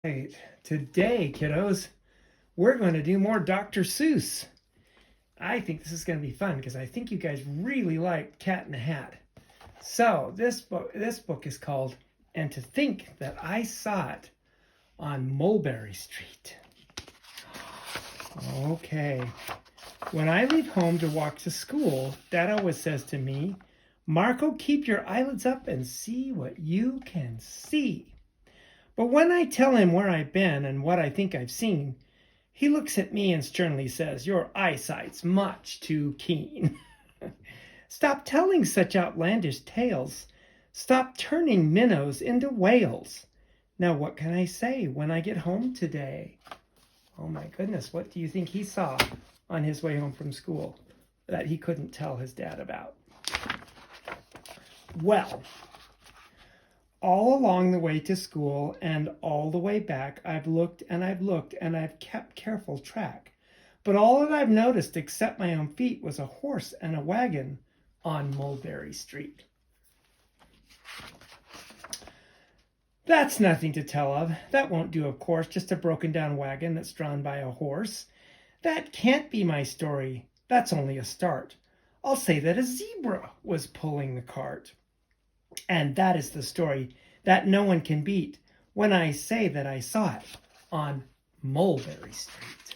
Right. Today, kiddos, we're going to do more Dr. Seuss. I think this is going to be fun because I think you guys really like Cat in the Hat. So this book is called "And to Think That I Saw It on Mulberry Street." Okay. When I leave home to walk to school, Dad always says to me, "Marco, keep your eyelids up and see what you can see." But when I tell him where I've been and what I think I've seen, he looks at me and sternly says, "Your eyesight's much too keen." Stop telling such outlandish tales. Stop turning minnows into whales. Now what can I say when I get home today? Oh my goodness, what do you think he saw on his way home from school that he couldn't tell his dad about? Well, all along the way to school and all the way back, I've looked and I've kept careful track. But all that I've noticed except my own feet was a horse and a wagon on Mulberry Street. That's nothing to tell of. That won't do, of course, just a broken down wagon that's drawn by a horse. That can't be my story. That's only a start. I'll say that a zebra was pulling the cart. And that is the story that no one can beat when I say that I saw it on Mulberry Street.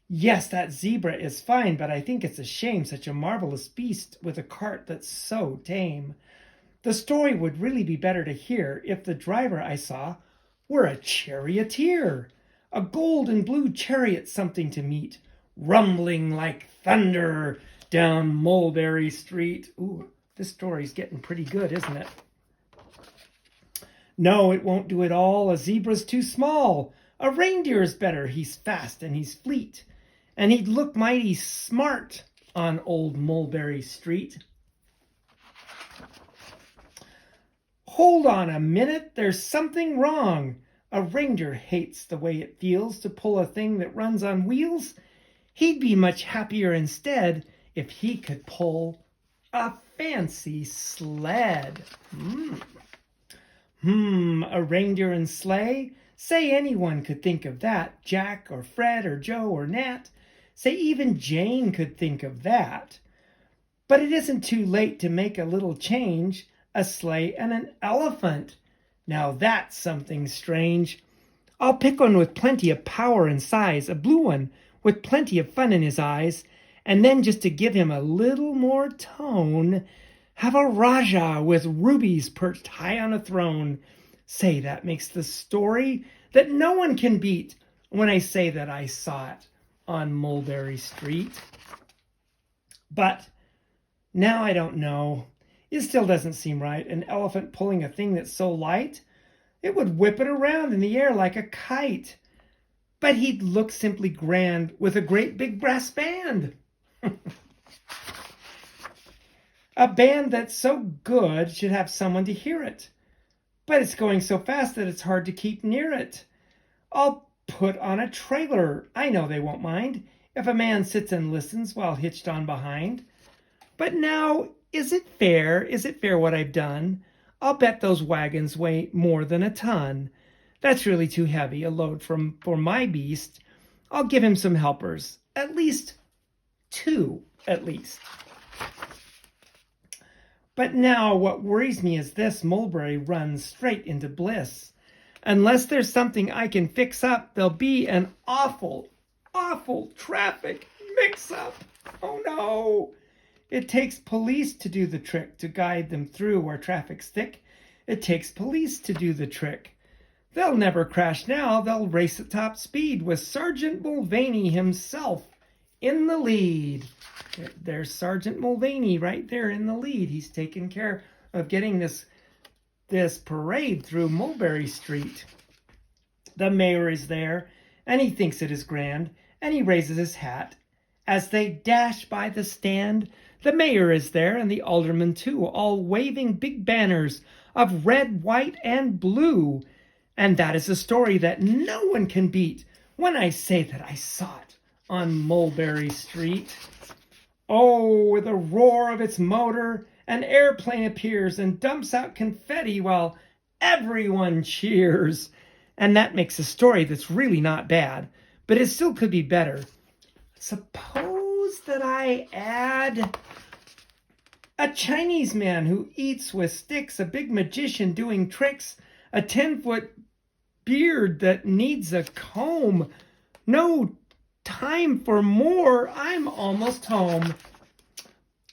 Yes, that zebra is fine, but I think it's a shame such a marvelous beast with a cart that's so tame. The story would really be better to hear if the driver I saw were a charioteer, a gold and blue chariot something to meet, rumbling like thunder down Mulberry Street. Ooh, this story's getting pretty good, isn't it? No, it won't do at all. A zebra's too small. A reindeer's better. He's fast and he's fleet. And he'd look mighty smart on old Mulberry Street. Hold on a minute. There's something wrong. A reindeer hates the way it feels to pull a thing that runs on wheels. He'd be much happier instead if he could pull a fancy sled. A reindeer and sleigh? Say anyone could think of that. Jack or Fred or Joe or Nat. Say even Jane could think of that. But it isn't too late to make a little change. A sleigh and an elephant. Now that's something strange. I'll pick one with plenty of power and size, a blue one with plenty of fun in his eyes, and then just to give him a little more tone, have a Raja with rubies perched high on a throne. Say, that makes the story that no one can beat when I say that I saw it on Mulberry Street. But now I don't know. It still doesn't seem right. An elephant pulling a thing that's so light, it would whip it around in the air like a kite. But he'd look simply grand with a great big brass band. A band that's so good should have someone to hear it. But it's going so fast that it's hard to keep near it. I'll put on a trailer. I know they won't mind if a man sits and listens while hitched on behind. But now, is it fair? Is it fair what I've done? I'll bet those wagons weigh more than a ton. That's really too heavy a load for my beast. I'll give him some helpers. At least two, at least. But now what worries me is this: Mulberry runs straight into bliss. Unless there's something I can fix up, there'll be an awful, awful traffic mix-up. Oh no! It takes police to do the trick, to guide them through where traffic's thick. It takes police to do the trick. They'll never crash now. They'll race at top speed with Sergeant Mulvaney himself in the lead. There's Sergeant Mulvaney right there in the lead. He's taking care of getting this parade through Mulberry Street. The mayor is there, and he thinks it is grand, and he raises his hat. As they dash by the stand, the mayor is there, and the aldermen too, all waving big banners of red, white, and blue. And that is a story that no one can beat when I say that I saw it on Mulberry Street. Oh, with a roar of its motor, an airplane appears and dumps out confetti while Everyone cheers. And that makes a story that's really not bad, but it still could be better. Suppose that I add a Chinese man who eats with sticks, a big magician doing tricks, a 10-foot beard that needs a comb. No time for more. I'm almost home.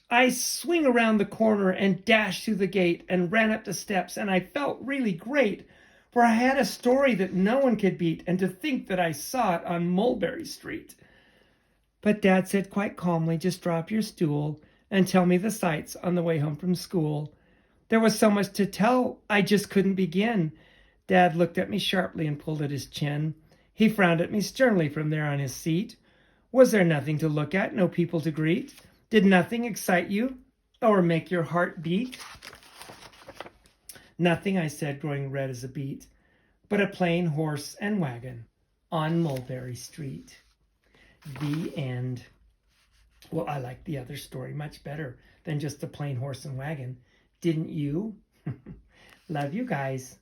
I swing around the corner and dash through the gate and ran up the steps, and I felt really great, for I had a story that no one could beat, and to think that I saw it on Mulberry Street. But Dad said quite calmly, just drop your stool and tell me the sights on the way home from school. There was so much to tell, I just couldn't begin. Dad looked at me sharply and pulled at his chin. He frowned at me sternly from there on his seat. Was there nothing to look at, no people to greet? Did nothing excite you or make your heart beat? Nothing, I said, growing red as a beet, but a plain horse and wagon on Mulberry Street. The end. Well, I like the other story much better than just a plain horse and wagon. Didn't you? Love you guys.